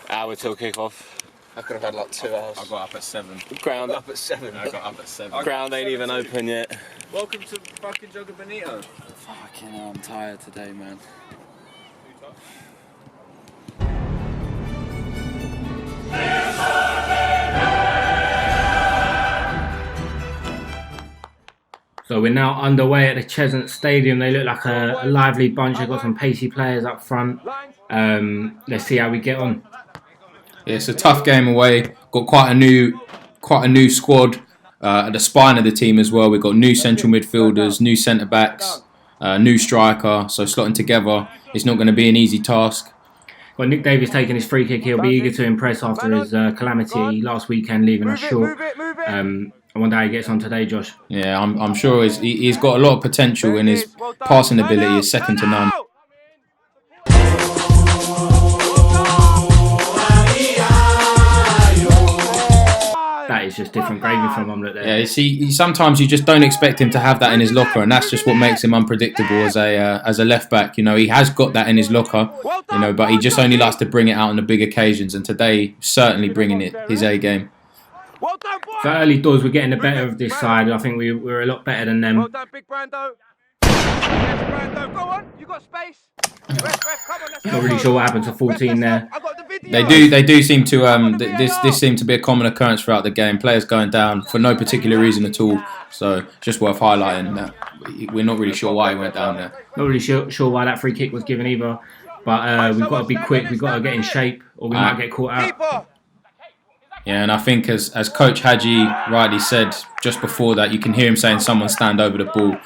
Hour till kickoff. I could have had like 2 hours. I got up at 7. Ground up at 7. I got up at 7. Ground ain't even open yet. Welcome to fucking Joga Bonito. Fucking hell, I'm tired today, man. So we're now underway at the Cheshunt Stadium. They look like a lively bunch. They've got some pacey players up front. Let's see how we get on. Yeah, it's a tough game away. Got quite a new squad at the spine of the team as well. We've got new central midfielders, new centre backs, new striker. So slotting together, it's not going to be an easy task. Got Nick Davis taking his free kick. He'll be eager to impress after his calamity last weekend, leaving us short. I wonder how he gets on today, Josh. Yeah, I'm sure he's got a lot of potential, and his passing ability is second to none. That is just different gravy from him. Look there. Yeah, see, sometimes you just don't expect him to have that in his locker, and that's just what makes him unpredictable as a left back. You know, he has got that in his locker, you know, but he just only likes to bring it out on the big occasions. And today, certainly bringing it his A game. So early doors, we're getting the better of this side. I think we're a lot better than them. Well done, big Brando. Yes, Brando, go on. You got space. Not really sure what happened to 14 there. They do seem to this seemed to be a common occurrence throughout the game. Players going down for no particular reason at all. So just worth highlighting that we're not really sure why he went down there. Not really sure why that free kick was given either. But we've got to be quick. We've got to get in shape, or we might get caught out. Yeah, and I think as Coach Hadji rightly said just before that, you can hear him saying someone stand over the ball.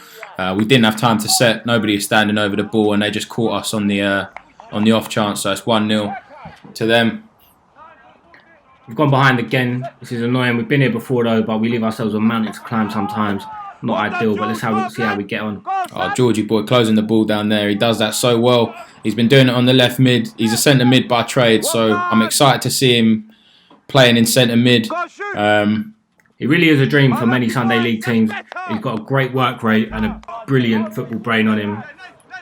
We didn't have time to set. Nobody is standing over the ball, and they just caught us on the off chance. So it's 1-0 to them. We've gone behind again. This is annoying. We've been here before though, but we leave ourselves a mountain to climb sometimes. Not ideal, but let's see how we get on. Oh, Georgie boy closing the ball down there. He does that so well. He's been doing it on the left mid. He's a centre mid by trade, so I'm excited to see him playing in centre mid. He really is a dream for many Sunday League teams. He's got a great work rate and a brilliant football brain on him.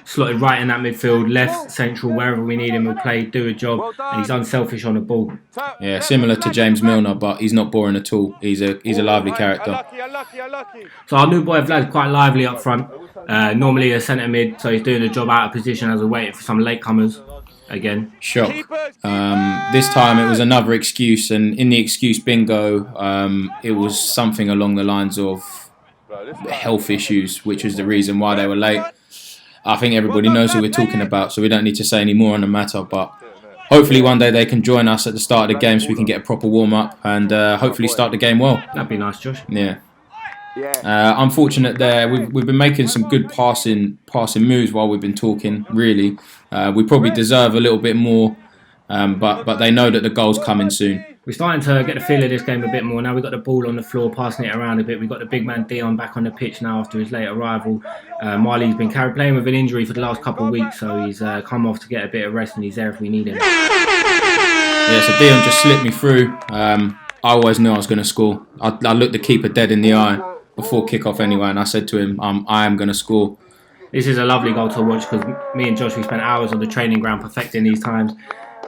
Slotted right in that midfield, left, central, wherever we need him, he'll play, do a job, and he's unselfish on the ball. Yeah, similar to James Milner, but he's not boring at all. He's a lively character. So our new boy Vlad's quite lively up front. Normally a centre mid, so he's doing the job out of position as we're waiting for some latecomers. Again, shock. This time it was another excuse, and in the excuse bingo, it was something along the lines of health issues, which was the reason why they were late. I think everybody knows who we're talking about, so we don't need to say any more on the matter. But hopefully one day they can join us at the start of the game so we can get a proper warm up and hopefully start the game well. That'd be nice, Josh. Yeah. Unfortunate there. We've been making some good passing moves while we've been talking. Really, we probably deserve a little bit more, but they know that the goal's coming soon. We're starting to get the feel of this game a bit more. Now we've got the ball on the floor, passing it around a bit. We've got the big man Dion back on the pitch now after his late arrival. Marley's been playing with an injury for the last couple of weeks, so he's come off to get a bit of rest, and he's there if we need him. Yeah, so Dion just slipped me through. I always knew I was going to score. I looked the keeper dead in the eye before kickoff anyway, and I said to him, I am going to score. This is a lovely goal to watch because me and Josh, we spent hours on the training ground perfecting these times,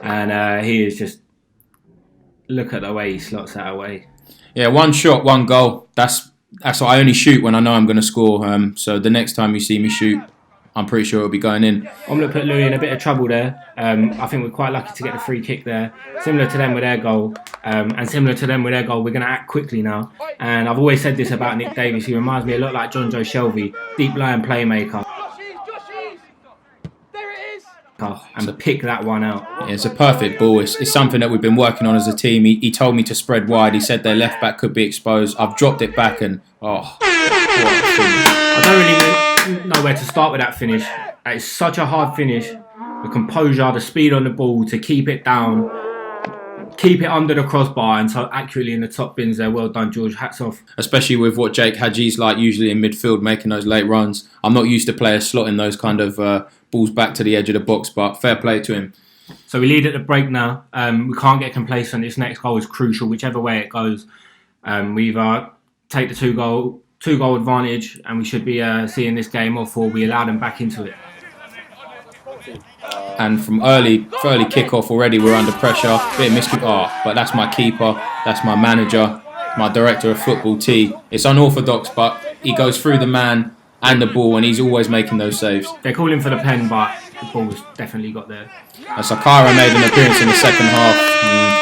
and he is just, look at the way he slots that away. Yeah, one shot, one goal. That's what I only shoot when I know I'm going to score. So the next time you see me shoot, I'm pretty sure it'll be going in. I'm going to put Louis in a bit of trouble there. I think we're quite lucky to get the free kick there. Similar to them with their goal, and similar to them with their goal, we're going to act quickly now. And I've always said this about Nick Davis. He reminds me a lot like John Joe Shelby, deep line playmaker. And pick that one out. Yeah, it's a perfect ball. It's something that we've been working on as a team. He told me to spread wide. He said their left back could be exposed. I've dropped it back and I don't really know where to start with that finish. It's such a hard finish. The composure, the speed on the ball to keep it down, keep it under the crossbar, and so accurately in the top bins there. Well done, George. Hats off. Especially with what Jake Hadji's like usually in midfield, making those late runs. I'm not used to players slotting those kind of balls back to the edge of the box, but fair play to him. So we lead at the break now. We can't get complacent. This next goal is crucial, whichever way it goes. We've take the two goal advantage, and we should be seeing this game off, or we allow them back into it. And from early kickoff already, we're under pressure. Bit of miskick. But that's my keeper. That's my manager. My director of football, T. It's unorthodox, but he goes through the man and the ball, and he's always making those saves. They're calling for the pen, but the ball's definitely got there. Sakara made an appearance in the second half,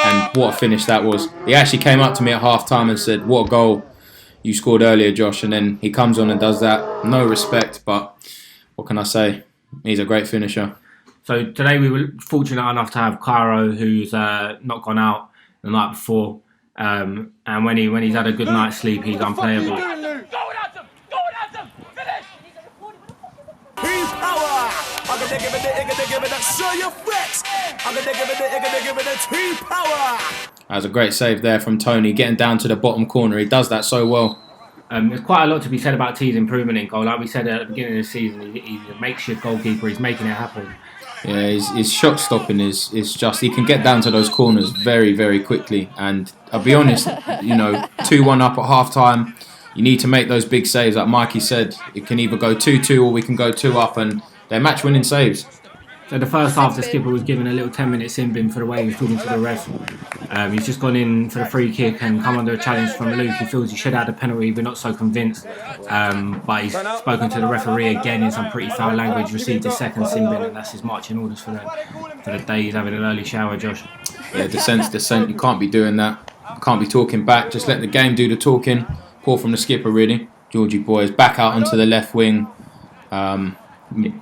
and what a finish that was. He actually came up to me at half time and said, "What a goal you scored earlier, Josh." And then he comes on and does that. No respect, but what can I say? He's a great finisher. So today we were fortunate enough to have Cairo, who's not gone out the night before, and when he's had a good night's sleep, he's unplayable. That was a great save there from Tony, getting down to the bottom corner. He does that so well. There's quite a lot to be said about T's improvement in goal. Like we said at the beginning of the season, he's a makeshift goalkeeper. He's making it happen. Yeah, his shot stopping is just, he can get down to those corners very, very quickly. And I'll be honest, 2-1 up at half time, you need to make those big saves. Like Mikey said, it can either go 2-2 or we can go 2 up, and they're match winning saves. So the first half, the skipper was given a little 10-minute sin bin for the way he was talking to the ref. He's just gone in for the free kick and come under a challenge from Luke. He feels he should have had a penalty, but not so convinced. But he's spoken to the referee again in some pretty foul language, received his second sin bin, and that's his marching orders for the day. He's having an early shower, Josh. Yeah, dissent. You can't be doing that. You can't be talking back. Just let the game do the talking. Poor from the skipper, really. Georgie boy is back out onto the left wing.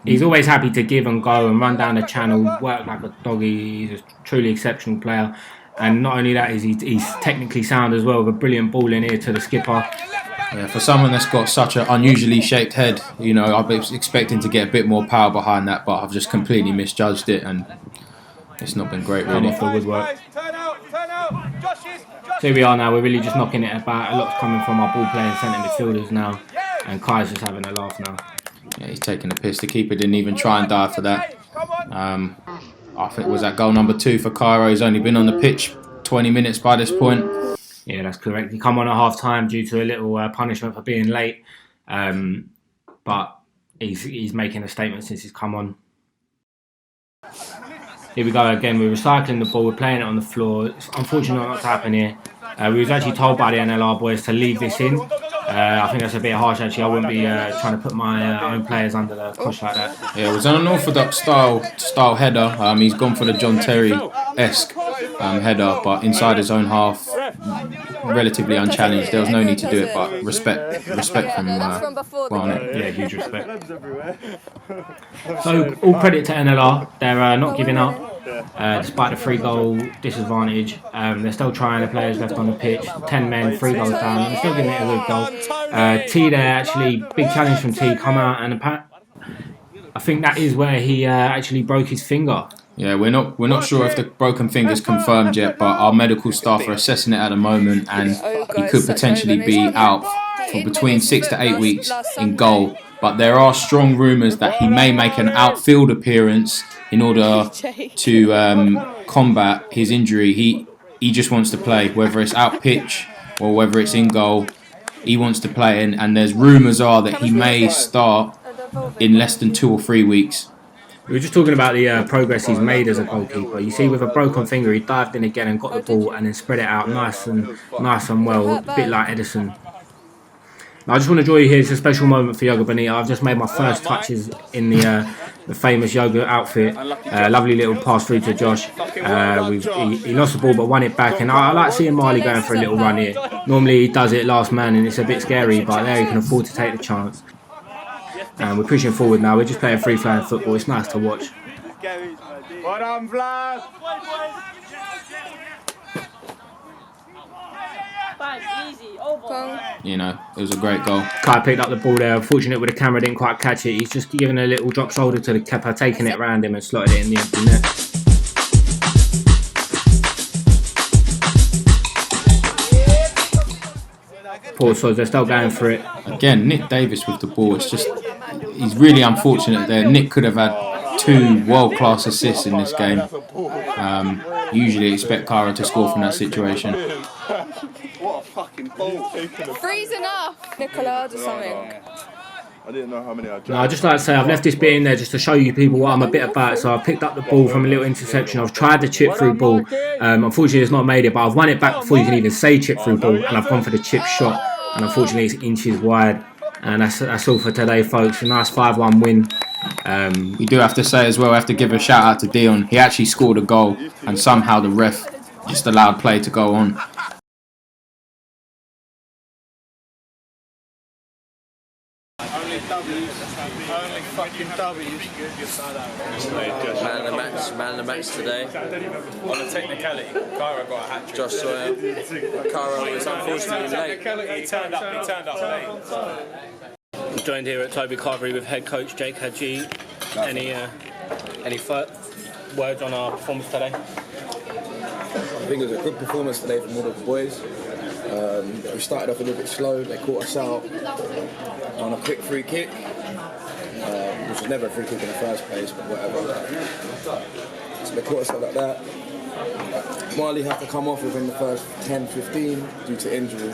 He's always happy to give and go and run down the channel, work like a doggy. He's a truly exceptional player. And not only that, he's technically sound as well, with a brilliant ball in here to the skipper. Yeah, for someone that's got such an unusually shaped head, I've been expecting to get a bit more power behind that, but I've just completely misjudged it, and it's not been great, really. Off the woodwork. So here we are now, we're really just knocking it about. A lot's coming from our ball playing centre midfielders now, and Kai's just having a laugh now. Yeah, he's taking a piss. The keeper didn't even try and dive for that. I think it was that goal number 2 for Cairo. He's only been on the pitch 20 minutes by this point. Yeah, that's correct. He come on at half time due to a little punishment for being late, but he's making a statement since he's come on. Here we go again. We're recycling the ball. We're playing it on the floor. It's unfortunate not to happen here. We was actually told by the NLR boys to leave this in. I think that's a bit harsh, actually. I wouldn't be trying to put my own players under the cosh like that. Yeah, it was an unorthodox style header. He's gone for the John Terry-esque header, but inside his own half, relatively unchallenged. There was no need to do it, but respect from Barnett. Yeah, huge respect. So all credit to NLR. They're not giving up. Despite the 3-goal disadvantage, they're still trying. The players left on the pitch, 10 men, 3 goals down, and they're still giving it a good goal. T there, actually, big challenge from T, come out, and I think that is where he actually broke his finger. Yeah, we're not sure if the broken finger's confirmed yet, but our medical staff are assessing it at the moment, and he could potentially be out for between 6 to 8 weeks in goal. But there are strong rumours that he may make an outfield appearance in order to combat his injury. He just wants to play, whether it's out pitch or whether it's in goal. He wants to play, and there's rumours are that he may start in less than 2 or 3 weeks. We were just talking about the progress he's made as a goalkeeper. You see, with a broken finger, he dived in again and got the ball and then spread it out nice and well, a bit like Edison. I just want to draw you here. It's a special moment for Joga Bonito. I've just made my first touches in the famous Joga outfit. Lovely little pass through to Josh. He lost the ball but won it back. And I like seeing Marley going for a little run here. Normally he does it last man and it's a bit scary, but there he can afford to take the chance. And we're pushing forward now. We're just playing free-flowing football. It's nice to watch. Well done, Vlad. It was a great goal. Kai picked up the ball there. Unfortunate with the camera, didn't quite catch it. He's just given a little drop shoulder to the keeper, taking it around him and slotted it in the empty net. Poor Sods, they're still going for it. Again, Nick Davis with the ball. It's just, he's really unfortunate there. Nick could have had 2 world-class assists in this game. Usually expect Cara to score from that situation. What a fucking ball. Freezing up. Nicola or something. I didn't know how many I dropped. No, I'd just like to say I've left this bit in there just to show you people what I'm a bit about. So I've picked up the ball from a little interception. I've tried the chip through ball. Unfortunately, it's not made it, but I've won it back before you can even say chip through ball. And I've gone for the chip shot. And unfortunately, it's inches wide. And that's all for today, folks. A nice 5-1 win. We do have to say as well, we have to give a shout out to Dion. He actually scored a goal, and somehow the ref just allowed play to go on. Only fucking W's. Man of the match today. On a technicality, Cairo got a hat-trick. Josh Sawyer. Cairo is unfortunately late. He turned up late. I'm joined here at Toby Carvery with head coach Jake Hadji. Any words on our performance today? I think it was a good performance today from all of the boys. We started off a little bit slow, they caught us out on a quick free kick, which was never a free kick in the first place, but whatever. So they caught us out like that. Marley had to come off within the first 10-15 due to injury.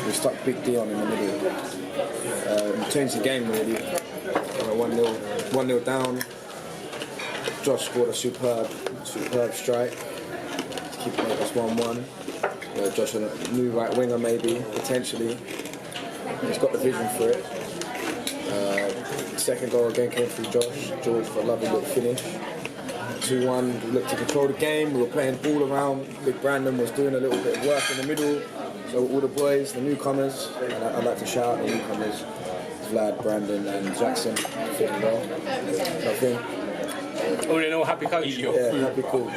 We stuck Big Dion in the middle. Changed the game really. 1-0 down. Josh scored a superb strike to keep it us 1-1. Josh on a new right winger maybe, potentially. He's got the vision for it. Second goal again came through George for a lovely little finish. 2-1, we looked to control the game, we were playing ball around. Big Brandon was doing a little bit of work in the middle. So all the boys, the newcomers, and I'd like to shout out the newcomers, Vlad, Brandon and Jackson, fitting well. So I think, All in all, happy coach. yeah, happy cool.